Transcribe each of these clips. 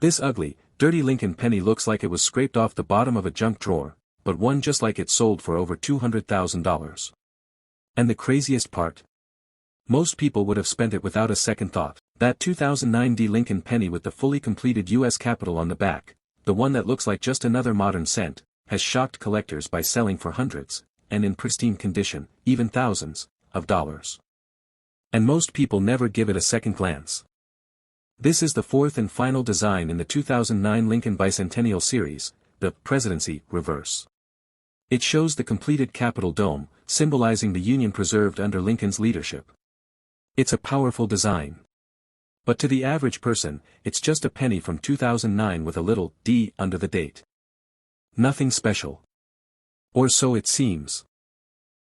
This ugly, dirty Lincoln penny looks like it was scraped off the bottom of a junk drawer, but one just like it sold for over $200,000. And the craziest part? Most people would have spent it without a second thought. That 2009 Lincoln penny with the fully completed U.S. Capitol on the back, the one that looks like just another modern cent, has shocked collectors by selling for hundreds, and in pristine condition, even thousands, of dollars. And most people never give it a second glance. This is the fourth and final design in the 2009 Lincoln Bicentennial series, the Presidency reverse. It shows the completed Capitol dome, symbolizing the Union preserved under Lincoln's leadership. It's a powerful design. But to the average person, it's just a penny from 2009 with a little D under the date. Nothing special. Or so it seems.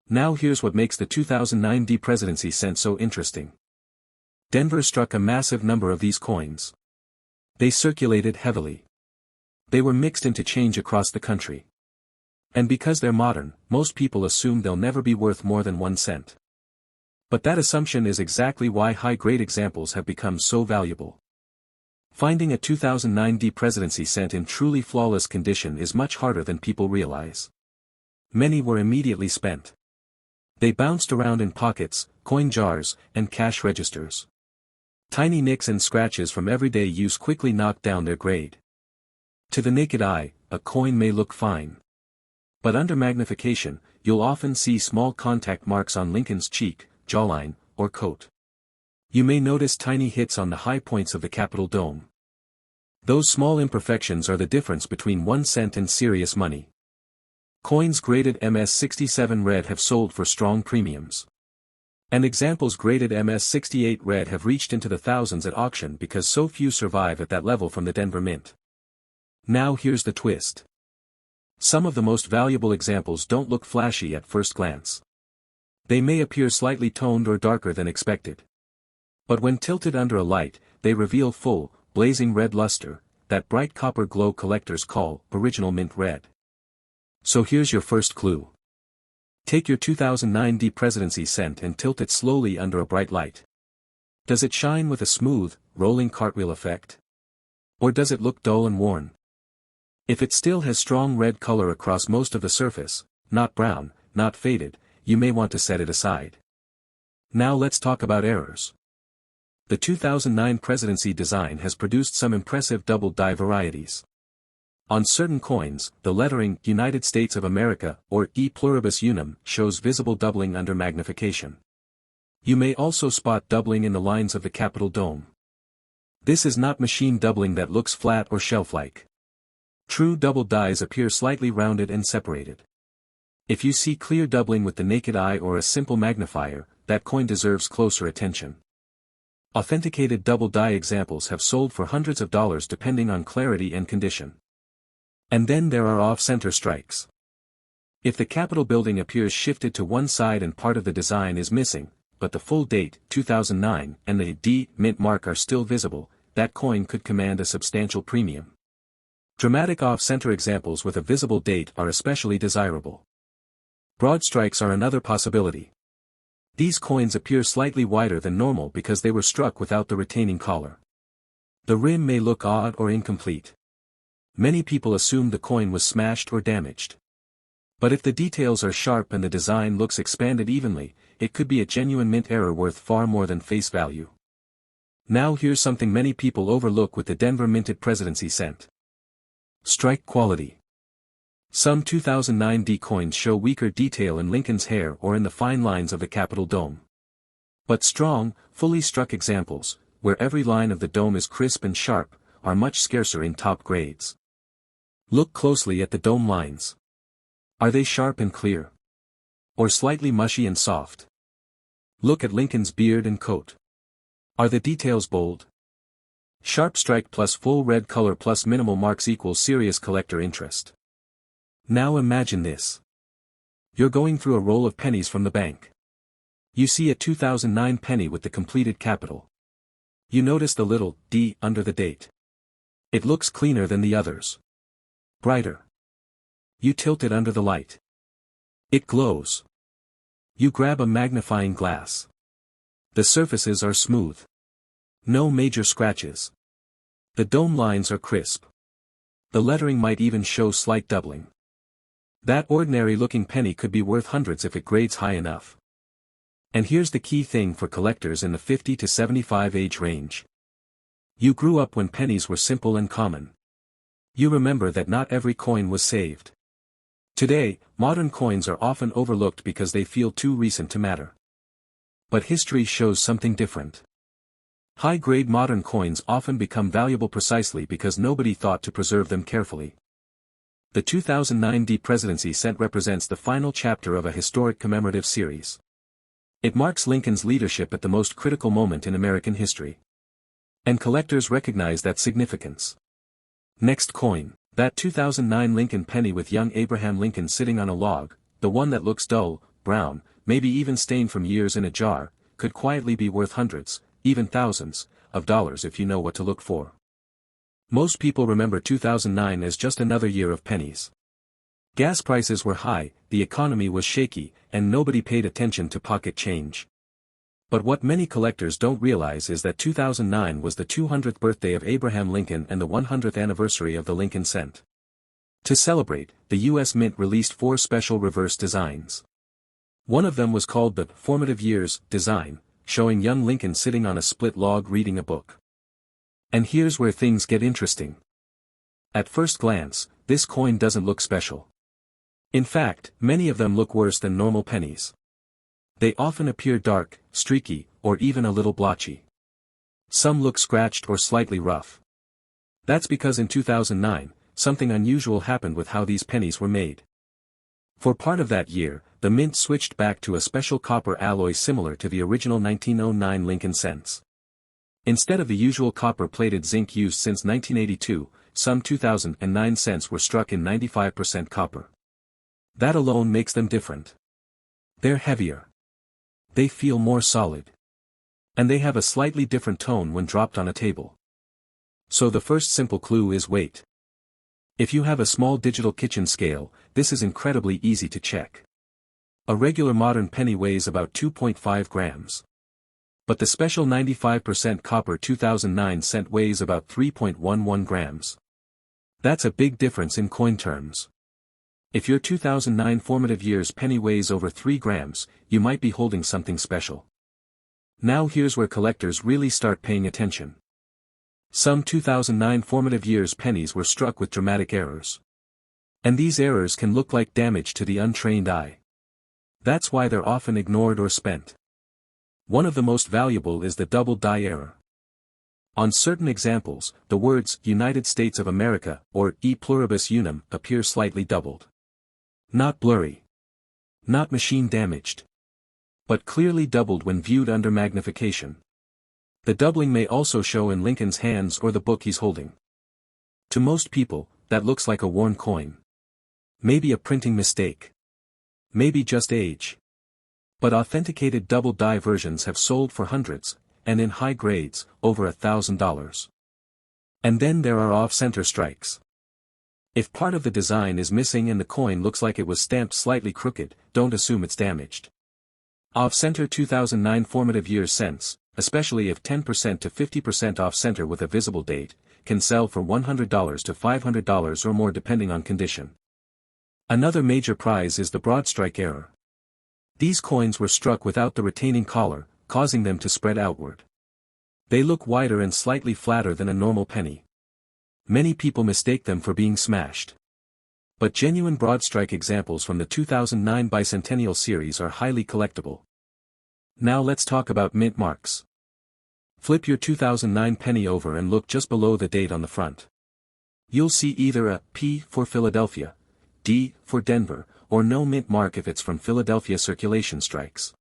Now here's what makes the 2009 Presidency cent so interesting. Denver struck a massive number of these coins. They circulated heavily. They were mixed into change across the country. And because they're modern, most people assume they'll never be worth more than 1 cent. But that assumption is exactly why high-grade examples have become so valuable. Finding a 2009 Presidency cent in truly flawless condition is much harder than people realize. Many were immediately spent. They bounced around in pockets, coin jars, and cash registers. Tiny nicks and scratches from everyday use quickly knocked down their grade. To the naked eye, a coin may look fine. But under magnification, you'll often see small contact marks on Lincoln's cheek, jawline, or coat. You may notice tiny hits on the high points of the Capitol dome. Those small imperfections are the difference between 1 cent and serious money. Coins graded MS-67 red have sold for strong premiums. And examples graded MS-68 red have reached into the thousands at auction because so few survive at that level from the Denver Mint. Now here's the twist. Some of the most valuable examples don't look flashy at first glance. They may appear slightly toned or darker than expected. But when tilted under a light, they reveal full, blazing red luster, that bright copper glow collectors call original mint red. So here's your first clue. Take your 2009 Presidency cent and tilt it slowly under a bright light. Does it shine with a smooth, rolling cartwheel effect? Or does it look dull and worn? If it still has strong red color across most of the surface, not brown, not faded, you may want to set it aside. Now let's talk about errors. The 2009 Presidency design has produced some impressive double die varieties. On certain coins, the lettering United States of America or E pluribus unum shows visible doubling under magnification. You may also spot doubling in the lines of the Capitol dome. This is not machine doubling that looks flat or shelf-like. True double dies appear slightly rounded and separated. If you see clear doubling with the naked eye or a simple magnifier, that coin deserves closer attention. Authenticated double die examples have sold for hundreds of dollars depending on clarity and condition. And then there are off-center strikes. If the Capitol building appears shifted to one side and part of the design is missing, but the full date, 2009, and the D mint mark are still visible, that coin could command a substantial premium. Dramatic off-center examples with a visible date are especially desirable. Broadstrikes are another possibility. These coins appear slightly wider than normal because they were struck without the retaining collar. The rim may look odd or incomplete. Many people assume the coin was smashed or damaged. But if the details are sharp and the design looks expanded evenly, it could be a genuine mint error worth far more than face value. Now here's something many people overlook with the Denver minted Presidency cent. Strike quality. Some 2009 coins show weaker detail in Lincoln's hair or in the fine lines of the Capitol dome. But strong, fully struck examples, where every line of the dome is crisp and sharp, are much scarcer in top grades. Look closely at the dome lines. Are they sharp and clear? Or slightly mushy and soft? Look at Lincoln's beard and coat. Are the details bold? Sharp strike plus full red color plus minimal marks equals serious collector interest. Now imagine this. You're going through a roll of pennies from the bank. You see a 2009 penny with the completed Capitol. You notice the little D under the date. It looks cleaner than the others. Brighter. You tilt it under the light. It glows. You grab a magnifying glass. The surfaces are smooth. No major scratches. The dome lines are crisp. The lettering might even show slight doubling. That ordinary-looking penny could be worth hundreds if it grades high enough. And here's the key thing for collectors in the 50 to 75 age range. You grew up when pennies were simple and common. You remember that not every coin was saved. Today, modern coins are often overlooked because they feel too recent to matter. But history shows something different. High-grade modern coins often become valuable precisely because nobody thought to preserve them carefully. The 2009 Presidency cent represents the final chapter of a historic commemorative series. It marks Lincoln's leadership at the most critical moment in American history. And collectors recognize that significance. Next coin, that 2009 Lincoln penny with young Abraham Lincoln sitting on a log, the one that looks dull, brown, maybe even stained from years in a jar, could quietly be worth hundreds, even thousands, of dollars if you know what to look for. Most people remember 2009 as just another year of pennies. Gas prices were high, the economy was shaky, and nobody paid attention to pocket change. But what many collectors don't realize is that 2009 was the 200th birthday of Abraham Lincoln and the 100th anniversary of the Lincoln cent. To celebrate, the U.S. Mint released 4 special reverse designs. One of them was called the Formative Years design, showing young Lincoln sitting on a split log reading a book. And here's where things get interesting. At first glance, this coin doesn't look special. In fact, many of them look worse than normal pennies. They often appear dark, streaky, or even a little blotchy. Some look scratched or slightly rough. That's because in 2009, something unusual happened with how these pennies were made. For part of that year, the Mint switched back to a special copper alloy similar to the original 1909 Lincoln cents. Instead of the usual copper-plated zinc used since 1982, some 2009 cents were struck in 95% copper. That alone makes them different. They're heavier. They feel more solid. And they have a slightly different tone when dropped on a table. So the first simple clue is weight. If you have a small digital kitchen scale, this is incredibly easy to check. A regular modern penny weighs about 2.5 grams. But the special 95% copper 2009 cent weighs about 3.11 grams. That's a big difference in coin terms. If your 2009 Formative Years penny weighs over 3 grams, you might be holding something special. Now here's where collectors really start paying attention. Some 2009 Formative Years pennies were struck with dramatic errors. And these errors can look like damage to the untrained eye. That's why they're often ignored or spent. One of the most valuable is the double die error. On certain examples, the words United States of America or E pluribus unum appear slightly doubled. Not blurry. Not machine damaged. But clearly doubled when viewed under magnification. The doubling may also show in Lincoln's hands or the book he's holding. To most people, that looks like a worn coin. Maybe a printing mistake. Maybe just age. But authenticated double die versions have sold for hundreds, and in high grades, over $1,000. And then there are off-center strikes. If part of the design is missing and the coin looks like it was stamped slightly crooked, don't assume it's damaged. Off-center 2009 Formative Years cents, especially if 10% to 50% off-center with a visible date, can sell for $100 to $500 or more depending on condition. Another major prize is the broadstrike error. These coins were struck without the retaining collar, causing them to spread outward. They look wider and slightly flatter than a normal penny. Many people mistake them for being smashed. But genuine broadstrike examples from the 2009 Bicentennial series are highly collectible. Now let's talk about mint marks. Flip your 2009 penny over and look just below the date on the front. You'll see either a P for Philadelphia, D for Denver, or no mint mark if it's from Philadelphia circulation strikes.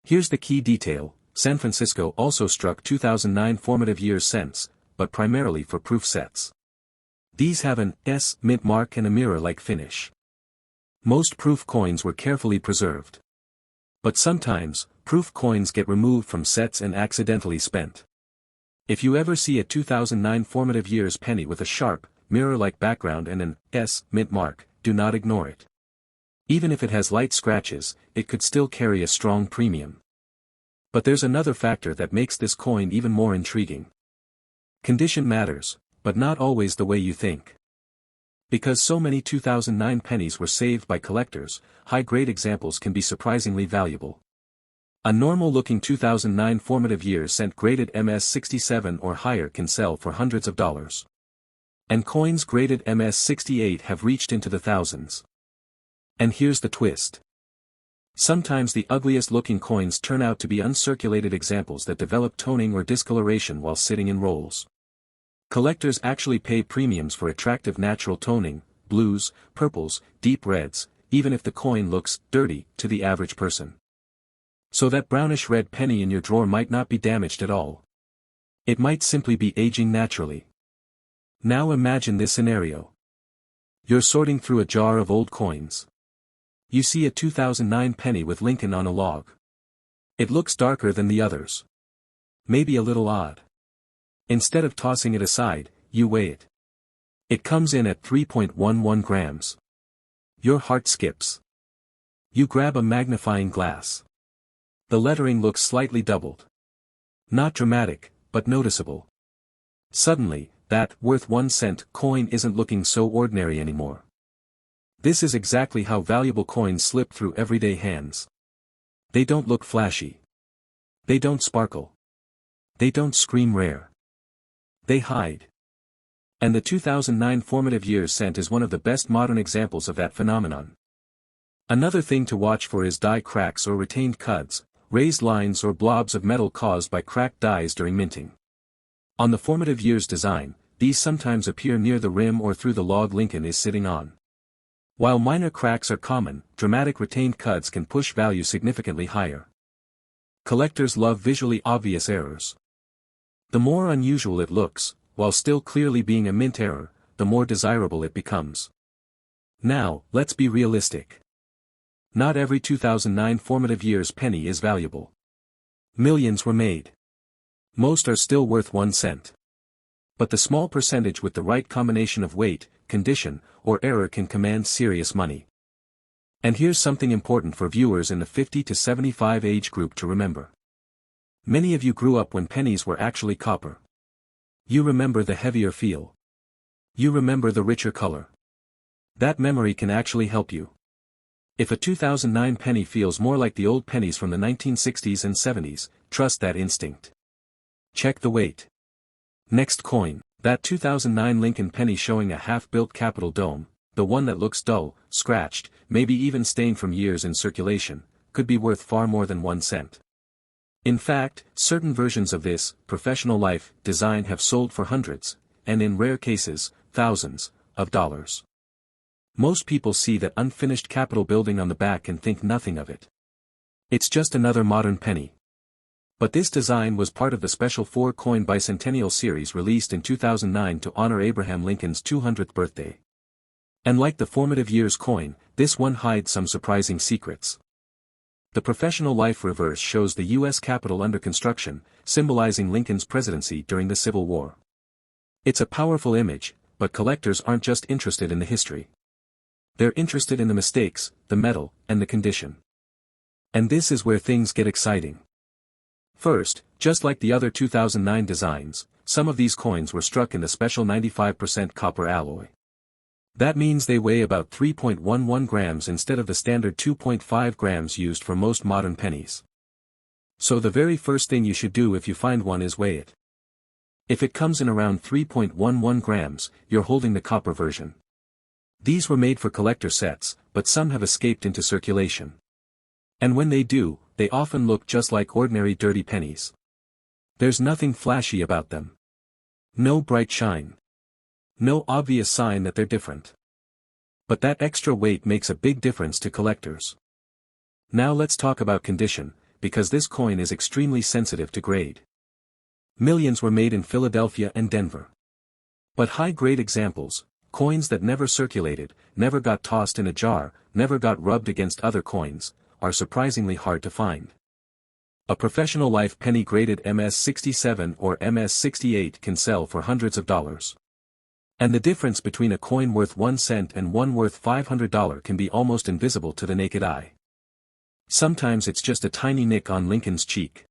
Here's the key detail: San Francisco also struck 2009 Formative Years cents, but primarily for proof sets. These have an S mint mark and a mirror-like finish. Most proof coins were carefully preserved. But sometimes, proof coins get removed from sets and accidentally spent. If you ever see a 2009 Formative Years penny with a sharp, mirror-like background and an S mint mark, do not ignore it. Even if it has light scratches, it could still carry a strong premium. But there's another factor that makes this coin even more intriguing. Condition matters, but not always the way you think. Because so many 2009 pennies were saved by collectors, high-grade examples can be surprisingly valuable. A normal-looking 2009 formative year cent graded MS-67 or higher can sell for hundreds of dollars. And coins graded MS-68 have reached into the thousands. And here's the twist. Sometimes the ugliest-looking coins turn out to be uncirculated examples that develop toning or discoloration while sitting in rolls. Collectors actually pay premiums for attractive natural toning, blues, purples, deep reds, even if the coin looks dirty to the average person. So that brownish red penny in your drawer might not be damaged at all. It might simply be aging naturally. Now imagine this scenario. You're sorting through a jar of old coins. You see a 2009 penny with Lincoln on a log. It looks darker than the others. Maybe a little odd. Instead of tossing it aside, you weigh it. It comes in at 3.11 grams. Your heart skips. You grab a magnifying glass. The lettering looks slightly doubled. Not dramatic, but noticeable. Suddenly, that worth 1 cent coin isn't looking so ordinary anymore. This is exactly how valuable coins slip through everyday hands. They don't look flashy. They don't sparkle. They don't scream rare. They hide. And the 2009 formative year cent is one of the best modern examples of that phenomenon. Another thing to watch for is die cracks or retained cuds, raised lines or blobs of metal caused by cracked dies during minting. On the formative year's design, these sometimes appear near the rim or through the log Lincoln is sitting on. While minor cracks are common, dramatic retained cuds can push value significantly higher. Collectors love visually obvious errors. The more unusual it looks, while still clearly being a mint error, the more desirable it becomes. Now, let's be realistic. Not every 2009 formative year's penny is valuable. Millions were made. Most are still worth 1 cent. But the small percentage with the right combination of weight, condition, or error can command serious money. And here's something important for viewers in the 50 to 75 age group to remember. Many of you grew up when pennies were actually copper. You remember the heavier feel. You remember the richer color. That memory can actually help you. If a 2009 penny feels more like the old pennies from the 1960s and 70s, trust that instinct. Check the weight. Next coin, that 2009 Lincoln penny showing a half-built Capitol dome, the one that looks dull, scratched, maybe even stained from years in circulation, could be worth far more than 1 cent. In fact, certain versions of this professional life design have sold for hundreds, and in rare cases, thousands, of dollars. Most people see that unfinished Capitol building on the back and think nothing of it. It's just another modern penny. But this design was part of the special 4-coin bicentennial series released in 2009 to honor Abraham Lincoln's 200th birthday. And like the formative year's coin, this one hides some surprising secrets. The professional life reverse shows the U.S. Capitol under construction, symbolizing Lincoln's presidency during the Civil War. It's a powerful image, but collectors aren't just interested in the history. They're interested in the mistakes, the metal, and the condition. And this is where things get exciting. First, just like the other 2009 designs, some of these coins were struck in the special 95% copper alloy. That means they weigh about 3.11 grams instead of the standard 2.5 grams used for most modern pennies. So the very first thing you should do if you find one is weigh it. If it comes in around 3.11 grams, you're holding the copper version. These were made for collector sets, but some have escaped into circulation. And when they do, they often look just like ordinary dirty pennies. There's nothing flashy about them. No bright shine. No obvious sign that they're different. But that extra weight makes a big difference to collectors. Now let's talk about condition, because this coin is extremely sensitive to grade. Millions were made in Philadelphia and Denver. But high-grade examples, coins that never circulated, never got tossed in a jar, never got rubbed against other coins, are surprisingly hard to find. A professional life penny graded MS-67 or MS-68 can sell for hundreds of dollars. And the difference between a coin worth 1 cent and one worth $500 can be almost invisible to the naked eye. Sometimes it's just a tiny nick on Lincoln's cheek.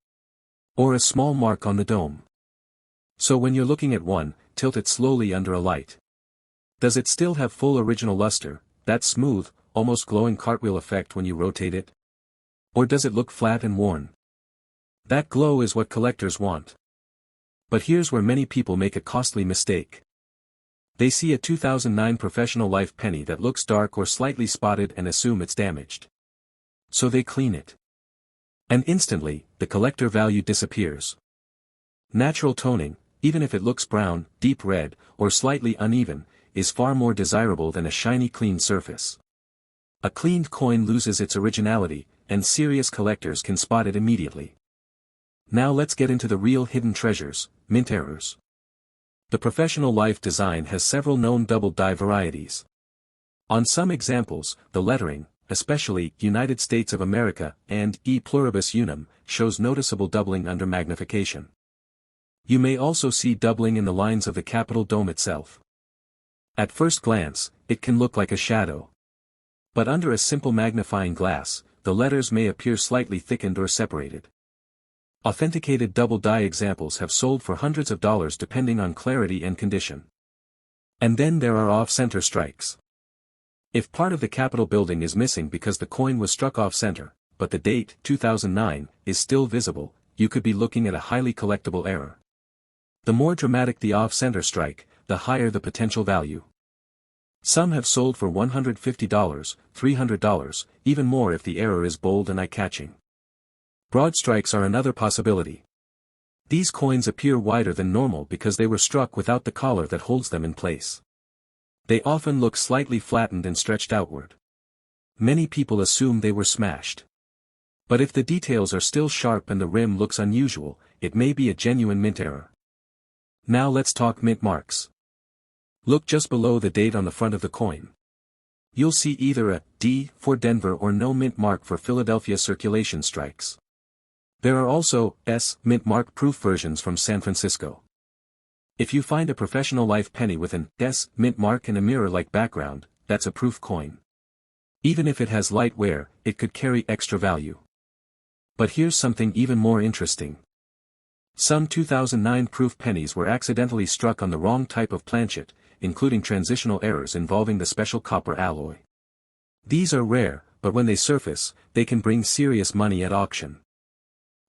Or a small mark on the dome. So when you're looking at one, tilt it slowly under a light. Does it still have full original luster, that smooth, almost glowing cartwheel effect when you rotate it? Or does it look flat and worn? That glow is what collectors want. But here's where many people make a costly mistake. They see a 2009 Professional Life penny that looks dark or slightly spotted and assume it's damaged. So they clean it. And instantly, the collector value disappears. Natural toning, even if it looks brown, deep red, or slightly uneven, is far more desirable than a shiny clean surface. A cleaned coin loses its originality, and serious collectors can spot it immediately. Now let's get into the real hidden treasures, mint errors. The Professional Life design has several known double die varieties. On some examples, the lettering, especially United States of America and E pluribus unum, shows noticeable doubling under magnification. You may also see doubling in the lines of the Capitol dome itself. At first glance, it can look like a shadow. But under a simple magnifying glass, the letters may appear slightly thickened or separated. Authenticated double die examples have sold for hundreds of dollars depending on clarity and condition. And then there are off-center strikes. If part of the Capitol building is missing because the coin was struck off-center, but the date, 2009, is still visible, you could be looking at a highly collectible error. The more dramatic the off-center strike, the higher the potential value. Some have sold for $150, $300, even more if the error is bold and eye-catching. Broadstrikes are another possibility. These coins appear wider than normal because they were struck without the collar that holds them in place. They often look slightly flattened and stretched outward. Many people assume they were smashed. But if the details are still sharp and the rim looks unusual, it may be a genuine mint error. Now let's talk mint marks. Look just below the date on the front of the coin. You'll see either a D for Denver or no mint mark for Philadelphia circulation strikes. There are also S mint mark proof versions from San Francisco. If you find a Professional Life penny with an S mint mark and a mirror-like background, that's a proof coin. Even if it has light wear, it could carry extra value. But here's something even more interesting. Some 2009 proof pennies were accidentally struck on the wrong type of planchet, including transitional errors involving the special copper alloy. These are rare, but when they surface, they can bring serious money at auction.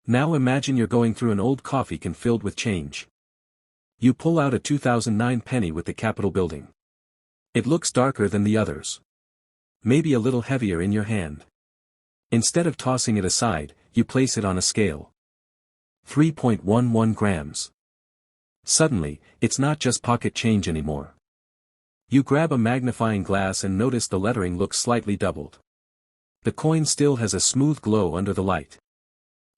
Now imagine you're going through an old coffee can filled with change. You pull out a 2009 penny with the Capitol building. It looks darker than the others. Maybe a little heavier in your hand. Instead of tossing it aside, you place it on a scale. 3.11 grams. Suddenly, it's not just pocket change anymore. You grab a magnifying glass and notice the lettering looks slightly doubled. The coin still has a smooth glow under the light.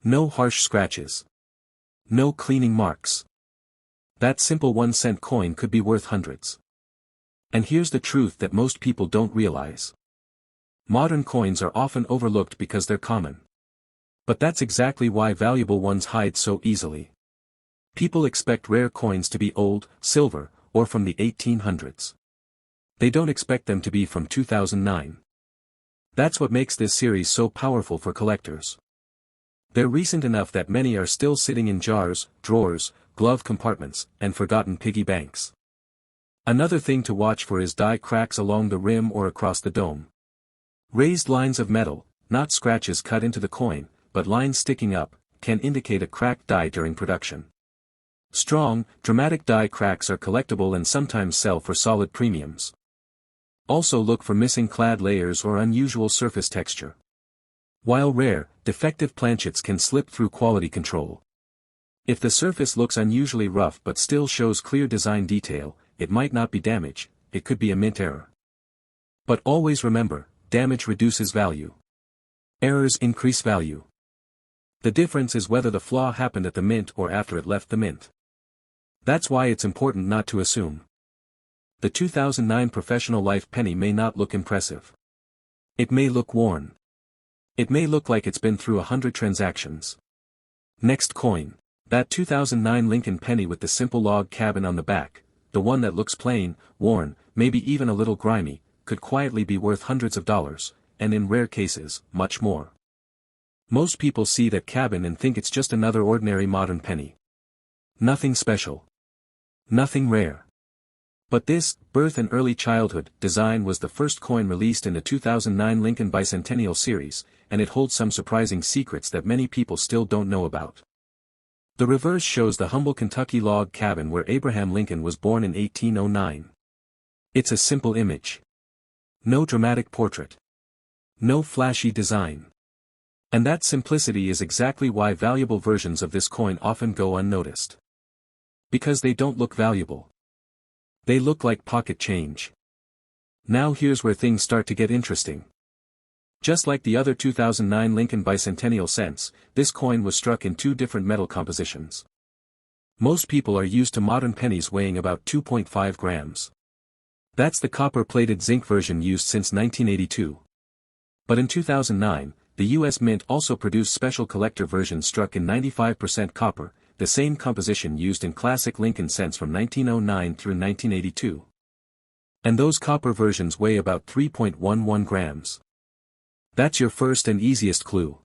No harsh scratches. No cleaning marks. That simple 1-cent coin could be worth hundreds. And here's the truth that most people don't realize. Modern coins are often overlooked because they're common. But that's exactly why valuable ones hide so easily. People expect rare coins to be old, silver, or from the 1800s. They don't expect them to be from 2009. That's what makes this series so powerful for collectors. They're recent enough that many are still sitting in jars, drawers, glove compartments, and forgotten piggy banks. Another thing to watch for is die cracks along the rim or across the dome. Raised lines of metal, not scratches cut into the coin, but lines sticking up, can indicate a cracked die during production. Strong, dramatic die cracks are collectible and sometimes sell for solid premiums. Also look for missing clad layers or unusual surface texture. While rare, defective planchets can slip through quality control. If the surface looks unusually rough but still shows clear design detail, it might not be damage, it could be a mint error. But always remember, damage reduces value. Errors increase value. The difference is whether the flaw happened at the mint or after it left the mint. That's why it's important not to assume. The 2009 Professional Life penny may not look impressive. It may look worn. It may look like it's been through 100 transactions. Next coin. That 2009 Lincoln penny with the simple log cabin on the back, the one that looks plain, worn, maybe even a little grimy, could quietly be worth hundreds of dollars, and in rare cases, much more. Most people see that cabin and think it's just another ordinary modern penny. Nothing special. Nothing rare. But this, birth and early childhood, design was the first coin released in the 2009 Lincoln Bicentennial series, and it holds some surprising secrets that many people still don't know about. The reverse shows the humble Kentucky log cabin where Abraham Lincoln was born in 1809. It's a simple image. No dramatic portrait. No flashy design. And that simplicity is exactly why valuable versions of this coin often go unnoticed. Because they don't look valuable. They look like pocket change. Now here's where things start to get interesting. Just like the other 2009 Lincoln Bicentennial cents, this coin was struck in two different metal compositions. Most people are used to modern pennies weighing about 2.5 grams. That's the copper-plated zinc version used since 1982. But in 2009, the U.S. Mint also produced special collector versions struck in 95% copper, the same composition used in classic Lincoln cents from 1909 through 1982. And those copper versions weigh about 3.11 grams. That's your first and easiest clue.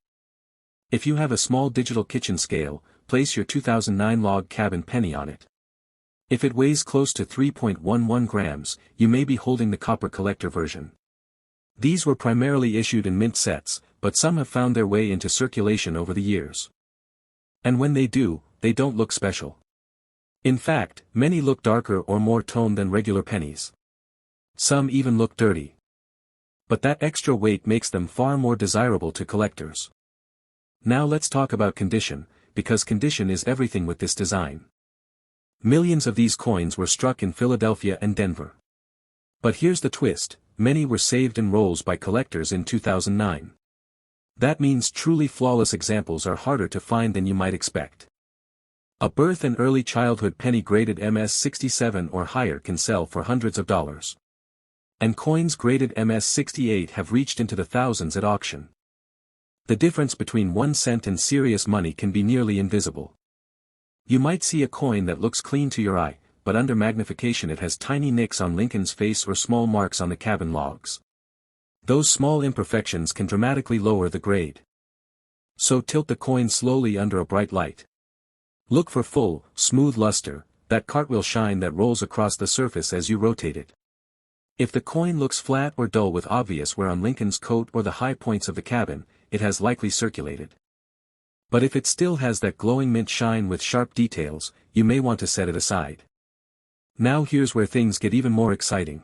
If you have a small digital kitchen scale, place your 2009 log cabin penny on it. If it weighs close to 3.11 grams, you may be holding the copper collector version. These were primarily issued in mint sets, but some have found their way into circulation over the years. And when they do, they don't look special. In fact, many look darker or more toned than regular pennies. Some even look dirty. But that extra weight makes them far more desirable to collectors. Now let's talk about condition, because condition is everything with this design. Millions of these coins were struck in Philadelphia and Denver. But here's the twist, many were saved in rolls by collectors in 2009. That means truly flawless examples are harder to find than you might expect. A birth and early childhood penny graded MS-67 or higher can sell for hundreds of dollars. And coins graded MS-68 have reached into the thousands at auction. The difference between 1 cent and serious money can be nearly invisible. You might see a coin that looks clean to your eye, but under magnification it has tiny nicks on Lincoln's face or small marks on the cabin logs. Those small imperfections can dramatically lower the grade. So tilt the coin slowly under a bright light. Look for full, smooth luster, that cartwheel shine that rolls across the surface as you rotate it. If the coin looks flat or dull with obvious wear on Lincoln's coat or the high points of the cabin, it has likely circulated. But if it still has that glowing mint shine with sharp details, you may want to set it aside. Now here's where things get even more exciting.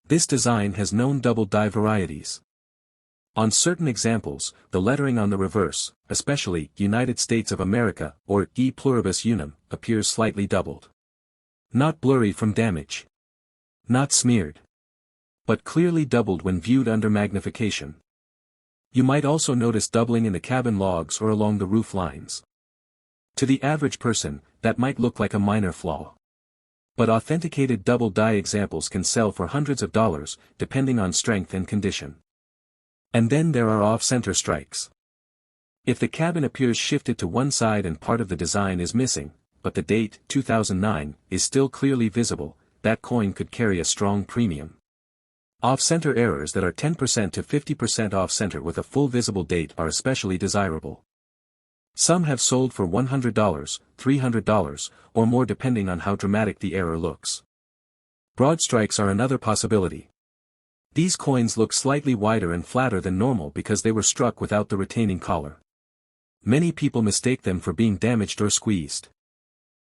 This design has known double die varieties. On certain examples, the lettering on the reverse, especially United States of America or E pluribus unum, appears slightly doubled. Not blurry from damage. Not smeared. But clearly doubled when viewed under magnification. You might also notice doubling in the cabin logs or along the roof lines. To the average person, that might look like a minor flaw. But authenticated double die examples can sell for hundreds of dollars, depending on strength and condition. And then there are off-center strikes. If the cabin appears shifted to one side and part of the design is missing, but the date, 2009, is still clearly visible, that coin could carry a strong premium. Off-center errors that are 10% to 50% off-center with a full visible date are especially desirable. Some have sold for $100, $300, or more depending on how dramatic the error looks. Broadstrikes are another possibility. These coins look slightly wider and flatter than normal because they were struck without the retaining collar. Many people mistake them for being damaged or squeezed.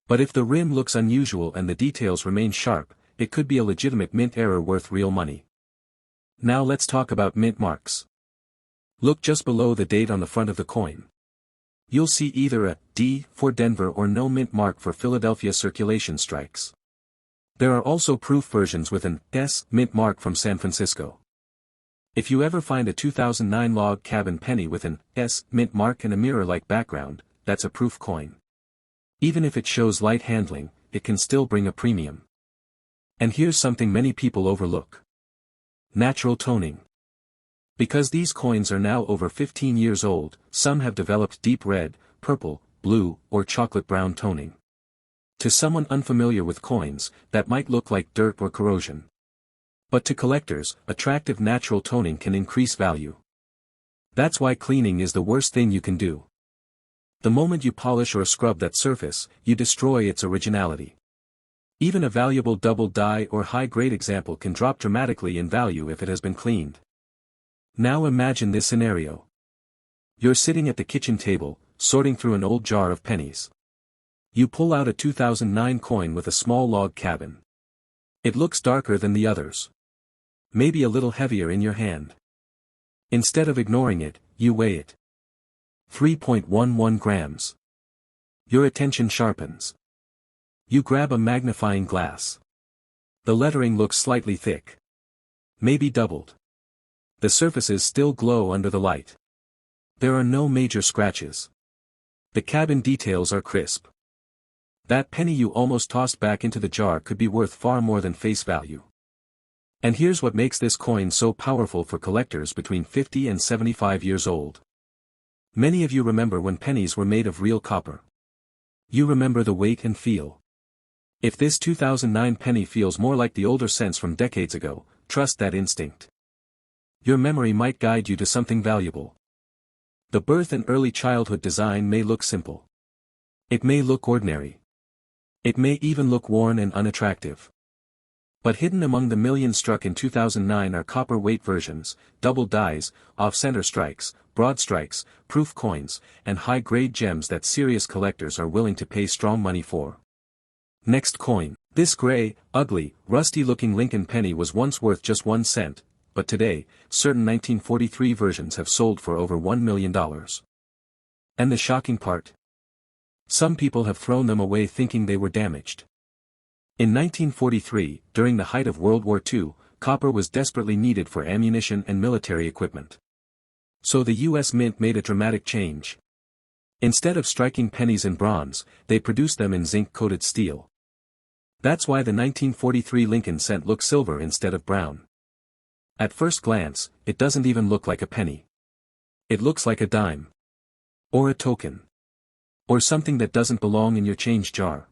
But if the rim looks unusual and the details remain sharp, it could be a legitimate mint error worth real money. Now let's talk about mint marks. Look just below the date on the front of the coin. You'll see either a D for Denver or no mint mark for Philadelphia circulation strikes. There are also proof versions with an S mint mark from San Francisco. If you ever find a 2009 log cabin penny with an S mint mark and a mirror-like background, that's a proof coin. Even if it shows light handling, it can still bring a premium. And here's something many people overlook. Natural toning. Because these coins are now over 15 years old, some have developed deep red, purple, blue, or chocolate brown toning. To someone unfamiliar with coins, that might look like dirt or corrosion. But to collectors, attractive natural toning can increase value. That's why cleaning is the worst thing you can do. The moment you polish or scrub that surface, you destroy its originality. Even a valuable double die or high-grade example can drop dramatically in value if it has been cleaned. Now imagine this scenario. You're sitting at the kitchen table, sorting through an old jar of pennies. You pull out a 2009 coin with a small log cabin. It looks darker than the others. Maybe a little heavier in your hand. Instead of ignoring it, you weigh it. 3.11 grams. Your attention sharpens. You grab a magnifying glass. The lettering looks slightly thick. Maybe doubled. The surfaces still glow under the light. There are no major scratches. The cabin details are crisp. That penny you almost tossed back into the jar could be worth far more than face value. And here's what makes this coin so powerful for collectors between 50 and 75 years old. Many of you remember when pennies were made of real copper. You remember the weight and feel. If this 2009 penny feels more like the older cents from decades ago, trust that instinct. Your memory might guide you to something valuable. The birth and early childhood design may look simple. It may look ordinary. It may even look worn and unattractive. But hidden among the millions struck in 2009 are copper weight versions, double dies, off-center strikes, broad strikes, proof coins, and high-grade gems that serious collectors are willing to pay strong money for. Next coin. This gray, ugly, rusty-looking Lincoln penny was once worth just 1 cent, but today, certain 1943 versions have sold for over $1 million. And the shocking part? Some people have thrown them away thinking they were damaged. In 1943, during the height of World War II, copper was desperately needed for ammunition and military equipment. So the U.S. Mint made a dramatic change. Instead of striking pennies in bronze, they produced them in zinc-coated steel. That's why the 1943 Lincoln cent looks silver instead of brown. At first glance, it doesn't even look like a penny. It looks like a dime. Or a token. Or something that doesn't belong in your change jar.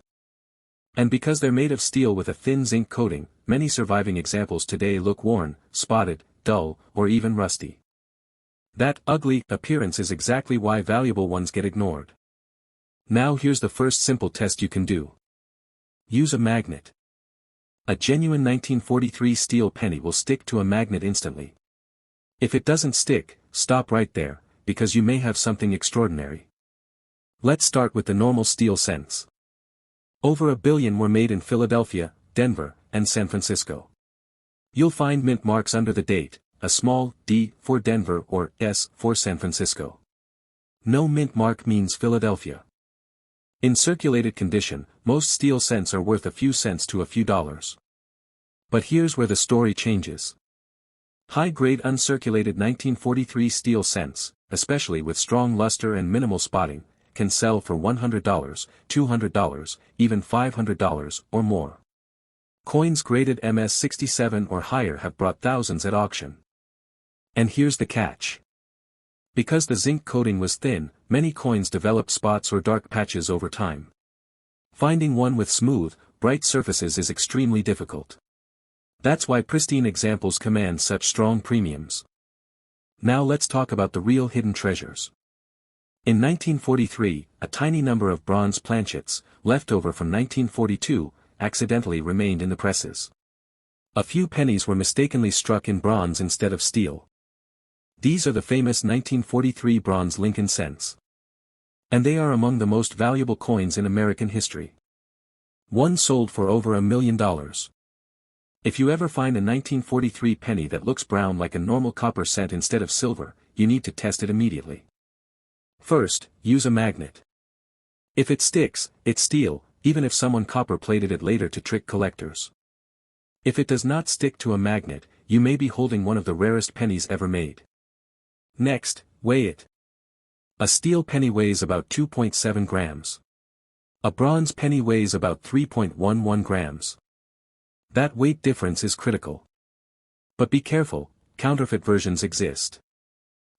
And because they're made of steel with a thin zinc coating, many surviving examples today look worn, spotted, dull, or even rusty. That ugly appearance is exactly why valuable ones get ignored. Now here's the first simple test you can do. Use a magnet. A genuine 1943 steel penny will stick to a magnet instantly. If it doesn't stick, stop right there, because you may have something extraordinary. Let's start with the normal steel cents. Over 1 billion were made in Philadelphia, Denver, and San Francisco. You'll find mint marks under the date, a small D for Denver or S for San Francisco. No mint mark means Philadelphia. In circulated condition, most steel cents are worth a few cents to a few dollars. But here's where the story changes. High-grade uncirculated 1943 steel cents, especially with strong luster and minimal spotting, can sell for $100, $200, even $500 or more. Coins graded MS-67 or higher have brought thousands at auction. And here's the catch. Because the zinc coating was thin, many coins developed spots or dark patches over time. Finding one with smooth, bright surfaces is extremely difficult. That's why pristine examples command such strong premiums. Now let's talk about the real hidden treasures. In 1943, a tiny number of bronze planchets, left over from 1942, accidentally remained in the presses. A few pennies were mistakenly struck in bronze instead of steel. These are the famous 1943 bronze Lincoln cents. And they are among the most valuable coins in American history. One sold for over $1 million. If you ever find a 1943 penny that looks brown like a normal copper cent instead of silver, you need to test it immediately. First, use a magnet. If it sticks, it's steel, even if someone copper-plated it later to trick collectors. If it does not stick to a magnet, you may be holding one of the rarest pennies ever made. Next, weigh it. A steel penny weighs about 2.7 grams. A bronze penny weighs about 3.11 grams. That weight difference is critical. But be careful, counterfeit versions exist.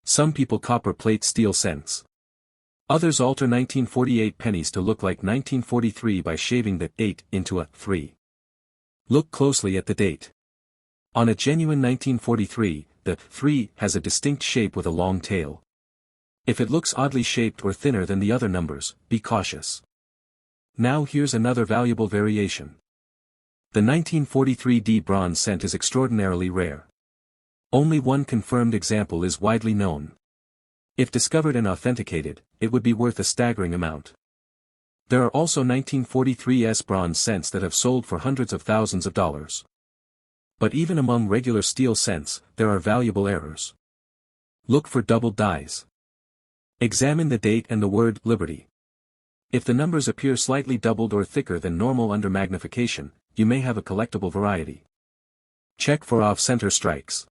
Some people copper-plate steel cents. Others alter 1948 pennies to look like 1943 by shaving the 8 into a 3. Look closely at the date. On a genuine 1943, the 3 has a distinct shape with a long tail. If it looks oddly shaped or thinner than the other numbers, be cautious. Now here's another valuable variation. The 1943 D bronze cent is extraordinarily rare. Only one confirmed example is widely known. If discovered and authenticated, it would be worth a staggering amount. There are also 1943 S bronze cents that have sold for hundreds of thousands of dollars. But even among regular steel cents, there are valuable errors. Look for doubled dies. Examine the date and the word Liberty. If the numbers appear slightly doubled or thicker than normal under magnification, you may have a collectible variety. Check for off-center strikes.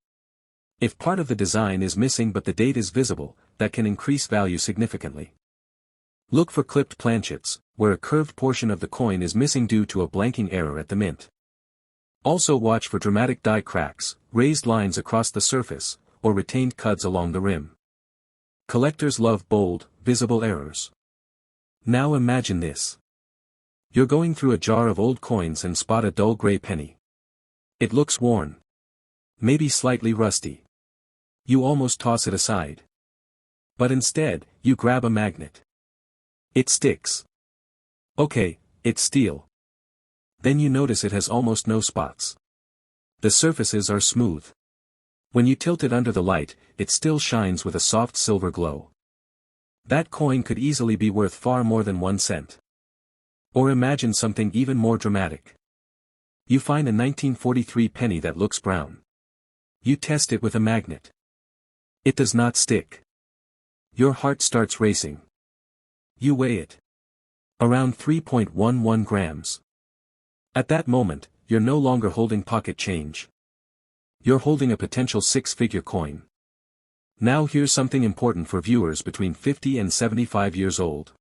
If part of the design is missing but the date is visible, that can increase value significantly. Look for clipped planchets, where a curved portion of the coin is missing due to a blanking error at the mint. Also watch for dramatic die cracks, raised lines across the surface, or retained cuts along the rim. Collectors love bold, visible errors. Now imagine this. You're going through a jar of old coins and spot a dull gray penny. It looks worn. Maybe slightly rusty. You almost toss it aside. But instead, you grab a magnet. It sticks. Okay, it's steel. Then you notice it has almost no spots. The surfaces are smooth. When you tilt it under the light, it still shines with a soft silver glow. That coin could easily be worth far more than 1 cent. Or imagine something even more dramatic. You find a 1943 penny that looks brown. You test it with a magnet. It does not stick. Your heart starts racing. You weigh it. Around 3.11 grams. At that moment, you're no longer holding pocket change. You're holding a potential 6-figure coin. Now here's something important for viewers between 50 and 75 years old.